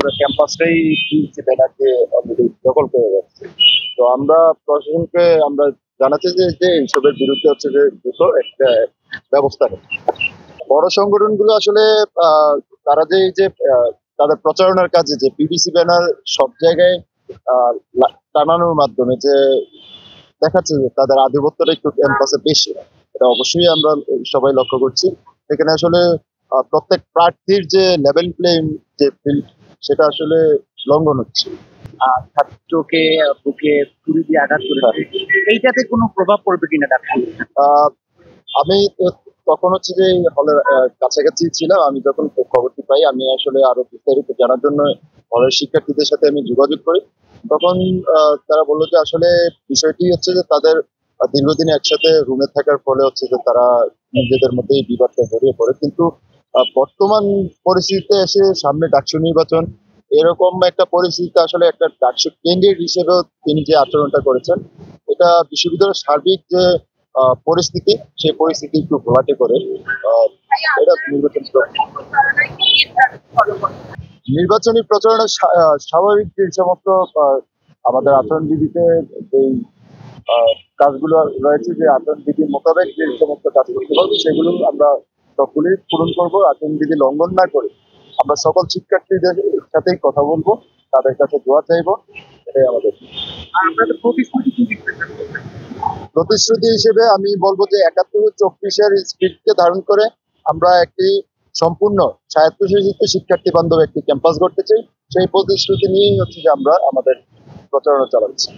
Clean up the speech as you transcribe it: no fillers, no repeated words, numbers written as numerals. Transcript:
পুরো ক্যাম্পাসটাই ব্যানারকে অলরেডি দখল করে যাচ্ছে। তো আমরা প্রশাসনকে আমরা জানাচ্ছি যে এইসবের বিরুদ্ধে হচ্ছে যে দ্রুত একটা ব্যবস্থা নেই। বড় সংগঠনগুলো আসলে আহ, তারা যে এই যে তাদের প্রচারণার কাজে যে পিভিসি ব্যানার সব জায়গায় টানানোর মাধ্যমে যে দেখাচ্ছে যে তাদের আধিপত্যটা একটু ক্যাম্পাসে বেশি। এটা অবশ্যই আমরা সবাই লক্ষ্য করছি। এখানে আসলে প্রত্যেক প্রার্থীর যে লেভেল প্লেইং যে ফিল্ড সেটা আসলে লঙ্ঘন হচ্ছে। ছাত্রকে বুকে ছুরি দিয়ে আঘাত করেছে, এইটাতে কোনো প্রভাব পড়বে কিনা ডাক্তার? আহ, আমি তখন হচ্ছে যে হলের কাছাকাছি ছিলাম। আমি যখন খবরটি পাই আমি আসলে আরো বিস্তারিত জানার জন্য হলের শিক্ষার্থীদের সাথে আমি যোগাযোগ করি। তখন তারা বললো যে আসলে বিষয়টি হচ্ছে যে তাদের দীর্ঘদিন একসাথে রুমে থাকার ফলে হচ্ছে যে তারা নিজেদের মধ্যেই বিবাদটা জড়িয়ে পড়ে। কিন্তু বর্তমান পরিস্থিতিতে এসে সামনে ডাকসু নির্বাচন, এরকম একটা পরিস্থিতিতে আসলে একটা ডাকসু ক্যান্ডিডেট হিসেবেও তিনি যে আচরণটা করেছেন এটা বিশ্ববিদ্যালয়ের সার্বিক যে পরিস্থিতি সেই পরিস্থিতি একটু ঘোলাটে করে এটা নির্বাচনী প্রচারণা স্বাভাবিক যে সমস্ত আমাদের আচরণবিধিতে যেই কাজগুলো রয়েছে, যে আচরণবিধি মোতাবেক যে সমস্ত কাজ করতে পারবো সেগুলো আমরা সবগুলি পূরণ করবো। আচরণবিধি লঙ্ঘন না করে আমরা সকল শিক্ষার্থীদের সাথেই কথা বলবো, তাদের কাছে দোয়া চাইবো। এটাই আমাদের প্রতিশ্রুতি হিসেবে আমি বলবো যে ৭১-২৪-এর স্পিরিটকে ধারণ করে আমরা একটি সম্পূর্ণ স্বায়ত্তশাসিত শিক্ষার্থী বান্ধব একটি ক্যাম্পাস গড়তে চাই। সেই প্রতিশ্রুতি নিয়েই হচ্ছে যে আমরা আমাদের প্রচারণা চালাচ্ছি।